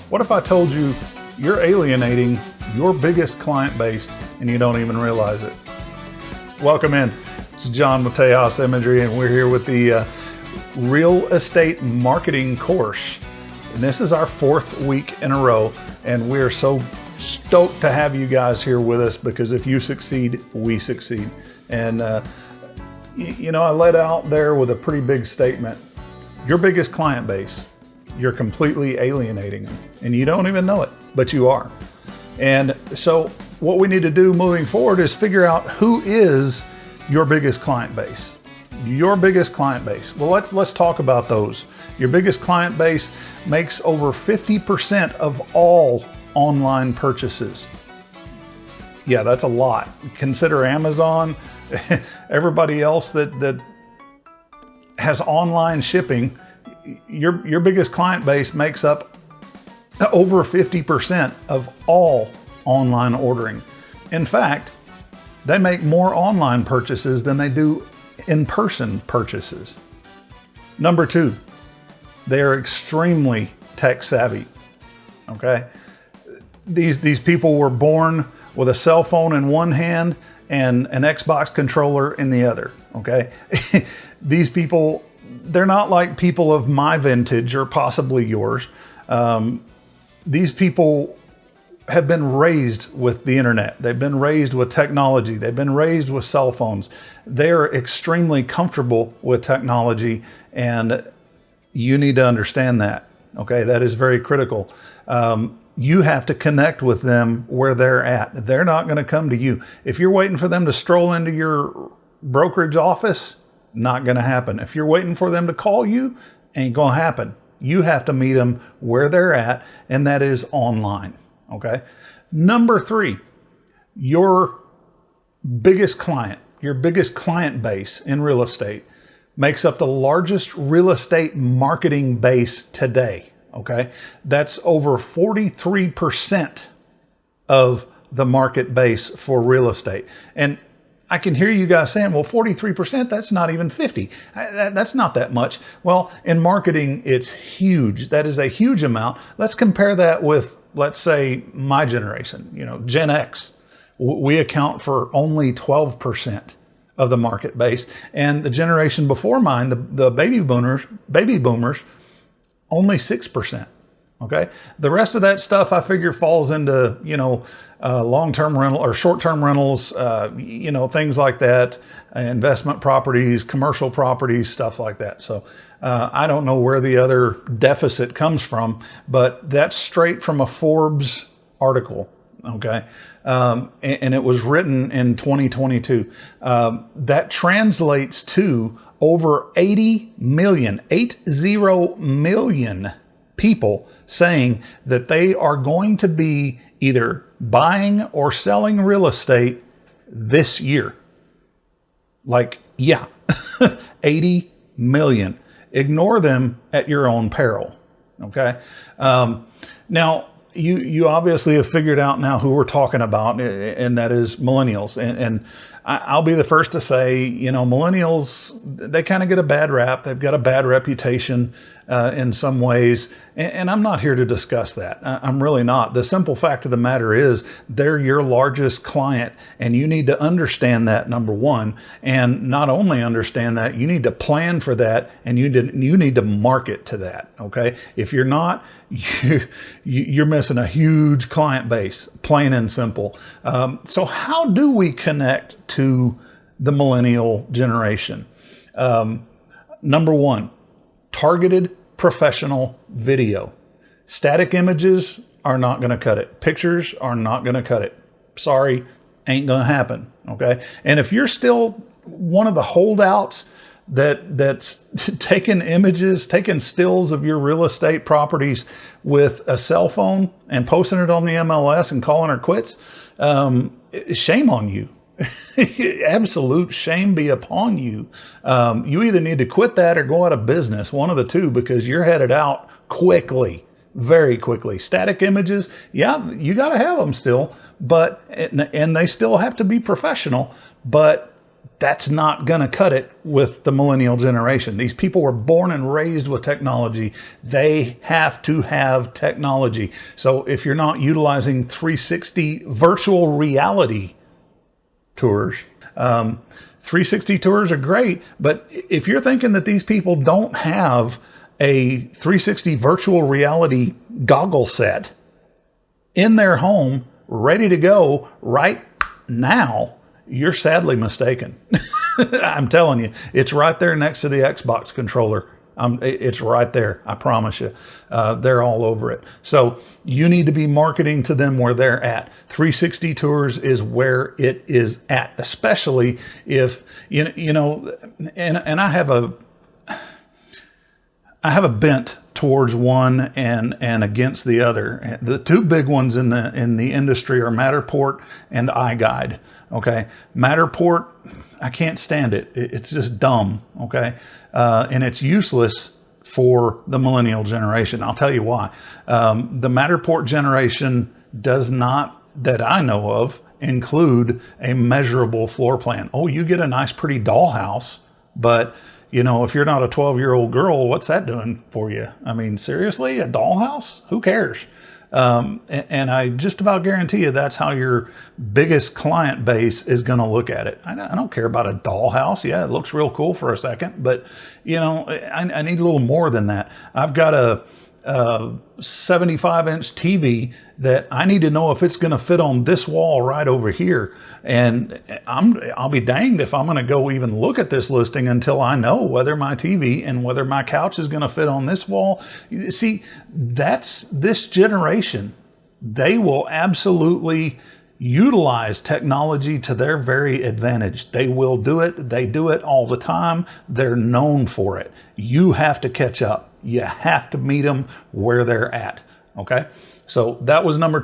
What if I told you you're alienating your biggest client base and you don't even realize it? Welcome in. It's John with House Imagery, and we're here with the real estate marketing course. And this is our 4th week in a row, and we're so stoked to have you guys here with us, because if you succeed, we succeed. And you know, I led out there with a pretty big statement. Your biggest client base, you're completely alienating them, and you don't even know it, but you are. And so what we need to do moving forward is figure out who is your biggest client base. Your biggest client base. Well, let's talk about those. Your biggest client base makes over 50% of all online purchases. Yeah, that's a lot. Consider Amazon, everybody else that has online shipping. Your biggest client base makes up over 50% of all online ordering. In fact, they make more online purchases than they do in-person purchases. Number 2, they are extremely tech savvy. Okay, these people were born with a cell phone in one hand and an Xbox controller in the other. Okay, these people, they're not like people of my vintage or possibly yours. These people have been raised with the internet. They've been raised with technology. They've been raised with cell phones. They're extremely comfortable with technology, and you need to understand that. Okay, that is very critical. You have to connect with them where they're at. They're not going to come to you. If you're waiting for them to stroll into your brokerage office, not going to happen. If you're waiting for them to call you, ain't going to happen. You have to meet them where they're at, and that is online. Okay. Number 3, your biggest client base in real estate makes up the largest real estate marketing base today. Okay. That's over 43% of the market base for real estate. And I can hear you guys saying, well, 43%, that's not even 50. That's not that much. Well, in marketing, it's huge. That is a huge amount. Let's compare that with, let's say, my generation, Gen X. We account for only 12% of the market base. And the generation before mine, the baby boomers, only 6%. Okay. The rest of that stuff, I figure, falls into, long-term rental or short-term rentals, things like that, investment properties, commercial properties, stuff like that. So I don't know where the other deficit comes from, but that's straight from a Forbes article. Okay. And it was written in 2022. That translates to over 80 million people saying that they are going to be either buying or selling real estate this year. Like, yeah, 80 million. Ignore them at your own peril. Okay. Now, you obviously have figured out now who we're talking about, and that is millennials. And I'll be the first to say, millennials, they kind of get a bad rap. They've got a bad reputation in some ways. And I'm not here to discuss that. I'm really not. The simple fact of the matter is they're your largest client, and you need to understand that, number one. And not only understand that, you need to plan for that, and you need to market to that. Okay. If you're not, you're missing a huge client base, plain and simple. So how do we connect to the millennial generation? Number 1, targeted professional video. Static images are not going to cut it. Pictures are not going to cut it. Sorry, ain't going to happen. Okay. And if you're still one of the holdouts that's taking images, taking stills of your real estate properties with a cell phone and posting it on the MLS and calling her quits, shame on you. Absolute shame be upon you. You either need to quit that or go out of business, one of the two, because you're headed out quickly, very quickly. Static images, yeah, you got to have them still, but and they still have to be professional, but that's not going to cut it with the millennial generation. These people were born and raised with technology. They have to have technology. So if you're not utilizing 360 virtual reality tours, 360 tours are great, but if you're thinking that these people don't have a 360 virtual reality goggle set in their home ready to go right now, you're sadly mistaken. I'm telling you, it's right there next to the Xbox controller. It's right there. I promise you. They're all over it. So you need to be marketing to them where they're at. 360 Tours is where it is at, especially if, you know, and I have a bent towards one and against the other. The two big ones in the industry are Matterport and iGuide. Okay, Matterport, I can't stand it. It's just dumb. Okay, and it's useless for the millennial generation. I'll tell you why. The Matterport generation does not, that I know of, include a measurable floor plan. Oh, you get a nice, pretty dollhouse, but you know, if you're not a 12-year-old girl, what's that doing for you? I mean, seriously, a dollhouse? Who cares? And I just about guarantee you that's how your biggest client base is going to look at it. I don't care about a dollhouse. Yeah, it looks real cool for a second, but you know, I need a little more than that. I've got a 75-inch TV that I need to know if it's going to fit on this wall right over here. And I'll be danged if I'm going to go even look at this listing until I know whether my TV and whether my couch is going to fit on this wall. See, that's this generation. They will absolutely utilize technology to their very advantage. They will do it. They do it all the time. They're known for it. You have to catch up. You have to meet them where they're at. Okay. So that was number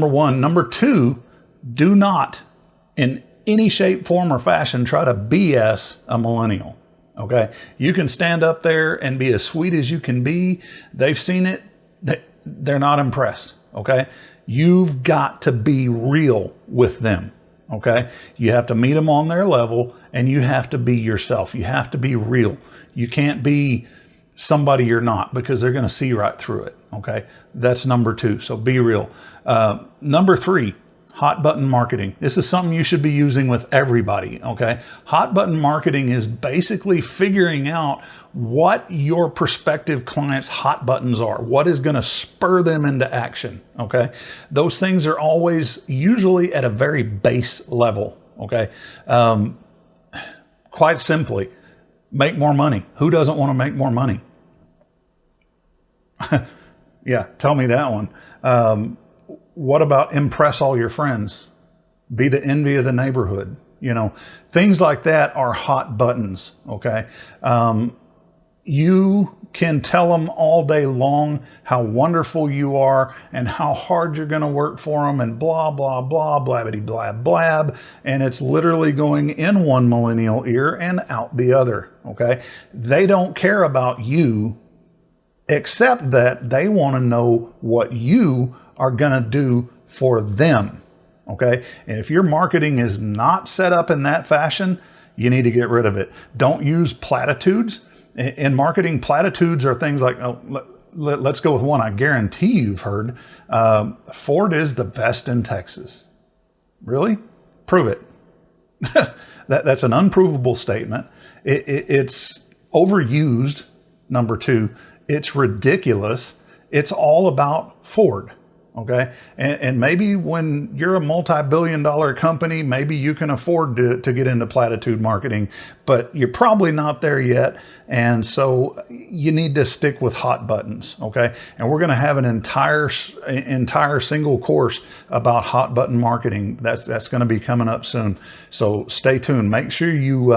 one. Number two, do not in any shape, form, or fashion try to BS a millennial. Okay. You can stand up there and be as sweet as you can be. They've seen it. They're not impressed. Okay. You've got to be real with them. Okay. You have to meet them on their level and you have to be yourself. You have to be real. You can't be somebody you're not, because they're going to see right through it. Okay. That's number two. So be real. Number three, hot button marketing. This is something you should be using with everybody. Okay. Hot button marketing is basically figuring out what your prospective clients' hot buttons are, what is going to spur them into action. Okay. Those things are always usually at a very base level. Okay. Quite simply, make more money. Who doesn't want to make more money? Yeah, tell me that one. What about impress all your friends? Be the envy of the neighborhood. You know, things like that are hot buttons. Okay. You can tell them all day long how wonderful you are and how hard you're going to work for them and blah, blah, blah, blabbity, blab, blab. And it's literally going in one millennial ear and out the other. Okay. They don't care about you, except that they want to know what you are going to do for them. Okay. And if your marketing is not set up in that fashion, you need to get rid of it. Don't use platitudes. In marketing, platitudes are things like, let's go with one I guarantee you've heard. Ford is the best in Texas. Really? Prove it. That's an unprovable statement. It's overused. Number two, it's ridiculous. It's all about Ford. Okay. And maybe when you're a multi-billion-dollar company, maybe you can afford to get into platitude marketing, but you're probably not there yet. And so you need to stick with hot buttons. Okay. And we're going to have an entire single course about hot button marketing. That's going to be coming up soon. So stay tuned. Make sure you,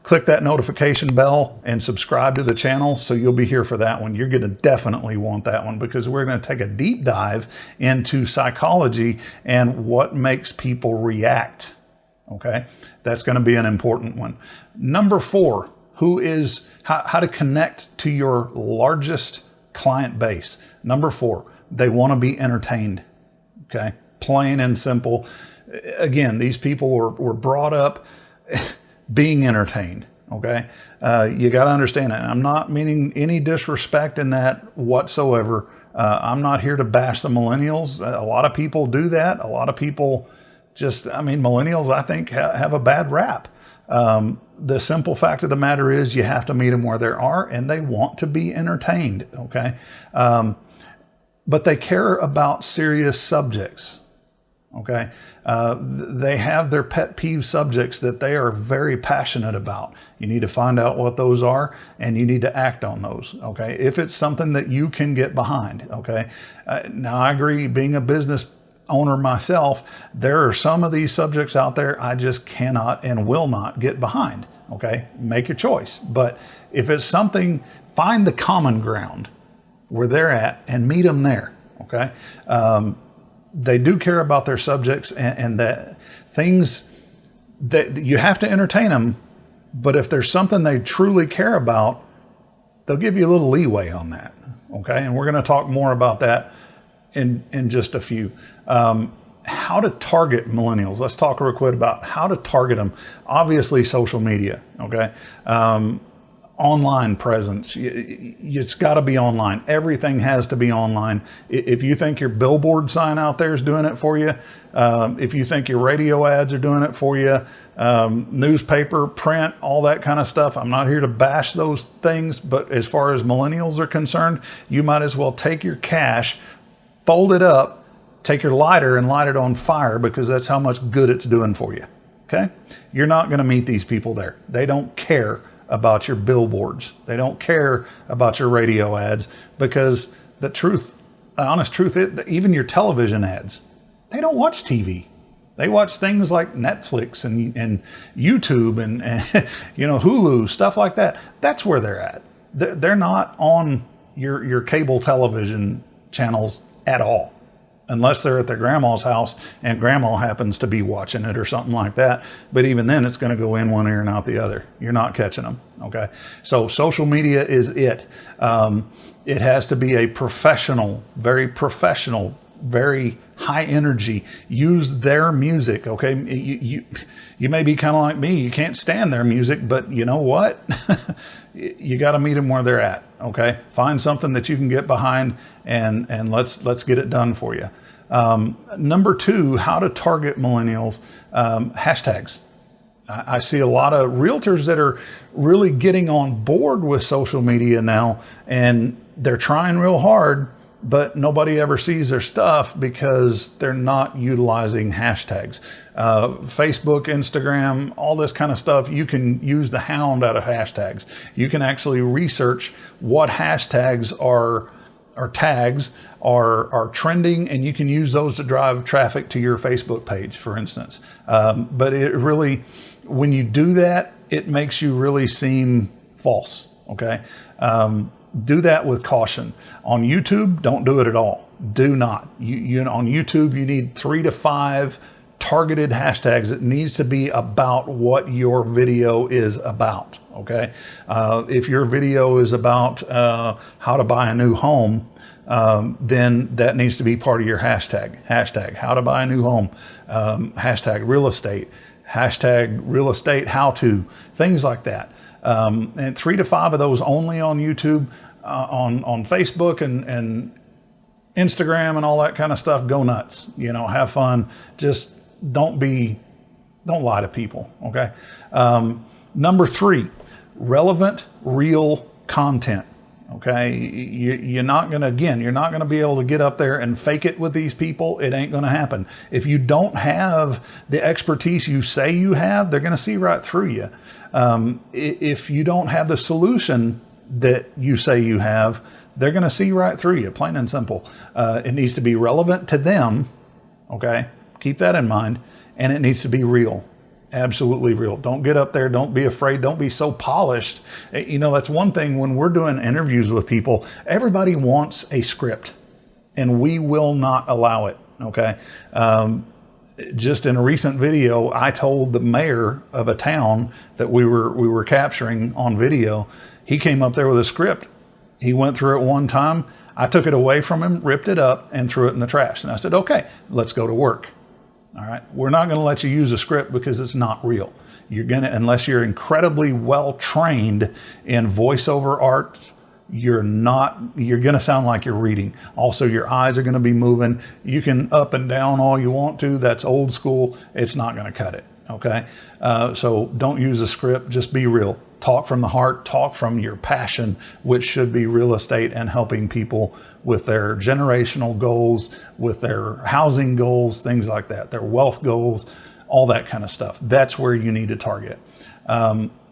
click that notification bell and subscribe to the channel so you'll be here for that one. You're going to definitely want that one, because we're going to take a deep dive into psychology and what makes people react. Okay. That's going to be an important one. Number four, how to connect to your largest client base. Number four, they want to be entertained. Okay. Plain and simple. Again, these people were brought up being entertained. Okay. You got to understand that. I'm not meaning any disrespect in that whatsoever. I'm not here to bash the millennials. A lot of people do that. A lot of people millennials, I think, have a bad rap. The simple fact of the matter is you have to meet them where they are, and they want to be entertained. Okay. But they care about serious subjects. Okay. They have their pet peeve subjects that they are very passionate about. You need to find out what those are, and you need to act on those. Okay. If it's something that you can get behind. Okay. Now I agree, being a business owner myself, there are some of these subjects out there I just cannot and will not get behind. Okay. Make your choice. But if it's something, find the common ground where they're at and meet them there. Okay. They do care about their subjects, and that things that you have to entertain them. But if there's something they truly care about, they'll give you a little leeway on that. Okay. And we're going to talk more about that in just a few. How to target millennials. Let's talk real quick about how to target them. Obviously, social media. Okay. Online presence. It's got to be online. Everything has to be online. If you think your billboard sign out there is doing it for you, if you think your radio ads are doing it for you, newspaper, print, all that kind of stuff, I'm not here to bash those things, but as far as millennials are concerned, you might as well take your cash, fold it up, take your lighter and light it on fire, because that's how much good it's doing for you. Okay? You're not going to meet these people there. They don't care about your billboards. They don't care about your radio ads, because the honest truth is, even your television ads, they don't watch TV. They watch things like Netflix and YouTube and Hulu, stuff like that. That's where they're at. They're not on your cable television channels at all, unless they're at their grandma's house and grandma happens to be watching it or something like that. But even then, it's going to go in one ear and out the other. You're not catching them. Okay. So social media is it. It has to be a professional, very high energy. Use their music. Okay. You may be kind of like me. You can't stand their music, but you know what? You got to meet them where they're at. Okay. Find something that you can get behind, and let's get it done for you. Number 2, how to target millennials, hashtags. I see a lot of realtors that are really getting on board with social media now, and they're trying real hard, but nobody ever sees their stuff because they're not utilizing hashtags. Facebook, Instagram, all this kind of stuff, you can use the hound out of hashtags. You can actually research what hashtags are tags are trending, and you can use those to drive traffic to your Facebook page, for instance. But it really, when you do that, it makes you really seem false. Okay. Do that with caution. On YouTube, don't do it at all. Do not. On YouTube, you need 3 to 5 targeted hashtags. It needs to be about what your video is about. Okay. If your video is about how to buy a new home, then that needs to be part of your hashtag. Hashtag how to buy a new home. Hashtag real estate. Hashtag real estate how to. Things like that. And 3 to 5 of those only on YouTube. On Facebook and Instagram and all that kind of stuff, go nuts. Have fun. Just don't lie to people. Okay. Number 3, relevant, real content. Okay. You're not going to be able to get up there and fake it with these people. It ain't going to happen. If you don't have the expertise you say you have, they're going to see right through you. If you don't have the solution that you say you have, they're going to see right through you, plain and simple. It needs to be relevant to them. Okay. Keep that in mind. And it needs to be real. Absolutely real. Don't get up there. Don't be afraid. Don't be so polished. That's one thing when we're doing interviews with people, everybody wants a script, and we will not allow it. Okay. Just in a recent video, I told the mayor of a town that we were capturing on video. He came up there with a script. He went through it one time. I took it away from him, ripped it up, and threw it in the trash. And I said, okay, let's go to work. All right. We're not going to let you use a script because it's not real. You're going to, unless you're incredibly well trained in voiceover art, you're going to sound like you're reading. Also, your eyes are going to be moving. You can up and down all you want to. That's old school. It's not going to cut it. Okay. So don't use a script. Just be real. Talk from the heart, talk from your passion, which should be real estate and helping people with their generational goals, with their housing goals, things like that, their wealth goals, all that kind of stuff. That's where you need to target.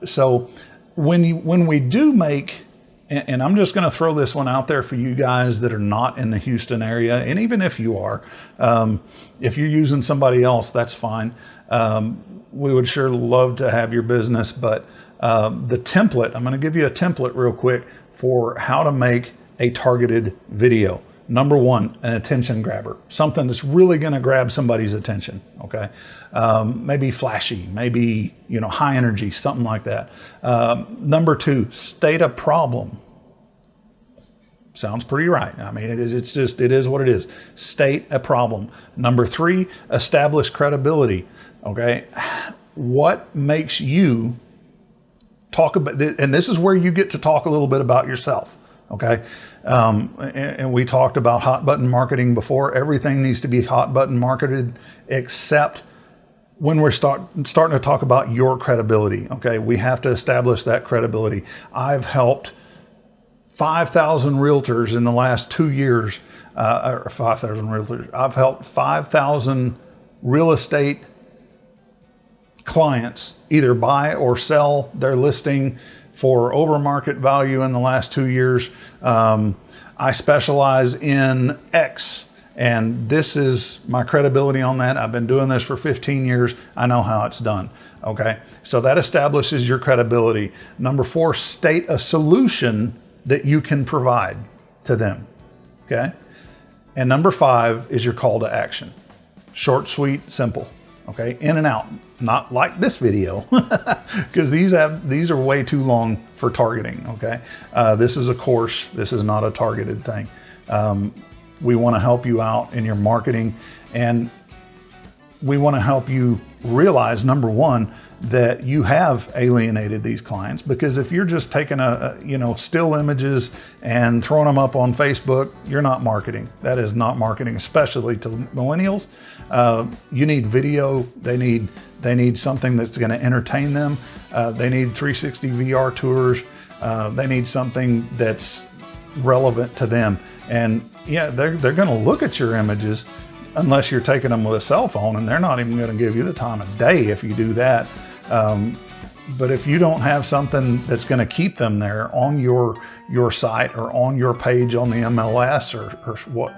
So when we do make, and I'm just going to throw this one out there for you guys that are not in the Houston area, and even if you are, if you're using somebody else, that's fine. We would sure love to have your business, but the template, I'm going to give you a template real quick for how to make a targeted video. Number one, an attention grabber, something that's really going to grab somebody's attention. Okay. Maybe flashy, maybe, high energy, something like that. Number two, state a problem. Sounds pretty right. I mean, it is what it is. State a problem. Number three, establish credibility. Okay. What makes you talk about, and this is where you get to talk a little bit about yourself. Okay. And we talked about hot button marketing before. Everything needs to be hot button marketed, except when we're starting to talk about your credibility. Okay. We have to establish that credibility. I've helped 5,000 realtors in the last 2 years, or 5,000 realtors. I've helped 5,000 real estate clients either buy or sell their listing for over market value in the last 2 years. I specialize in X, and this is my credibility on that. I've been doing this for 15 years. I know how it's done. Okay. So that establishes your credibility. Number four, state a solution that you can provide to them. Okay. And number five is your call to action. Short, sweet, simple. Okay. In and out. Not like this video, because these are way too long for targeting. Okay. This is a course. This is not a targeted thing. We want to help you out in your marketing, and we want to help you realize, number one, that you have alienated these clients, because if you're just taking still images and throwing them up on Facebook, you're not marketing. That is not marketing, especially to millennials. You need video. They need something that's going to entertain them. They need 360 VR tours. They need something that's relevant to them. And yeah, they're going to look at your images unless you're taking them with a cell phone, and they're not even going to give you the time of day if you do that. But if you don't have something that's going to keep them there on your site or on your page on the MLS or what,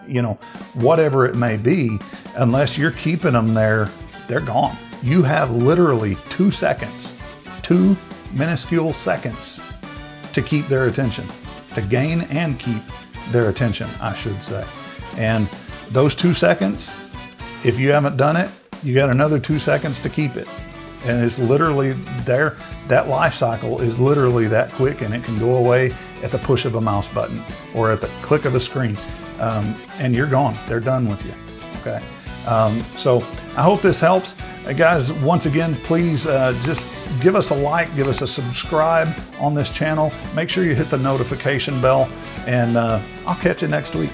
whatever it may be, unless you're keeping them there, they're gone. You have literally 2 seconds, 2 minuscule seconds to keep their attention, to gain and keep their attention, I should say. And those 2 seconds, if you haven't done it, you got another 2 seconds to keep it. And it's literally there. That life cycle is literally that quick, and it can go away at the push of a mouse button or at the click of a screen. And you're gone. They're done with you. Okay. So I hope this helps. Guys, once again, please just give us a like, give us a subscribe on this channel. Make sure you hit the notification bell, and I'll catch you next week.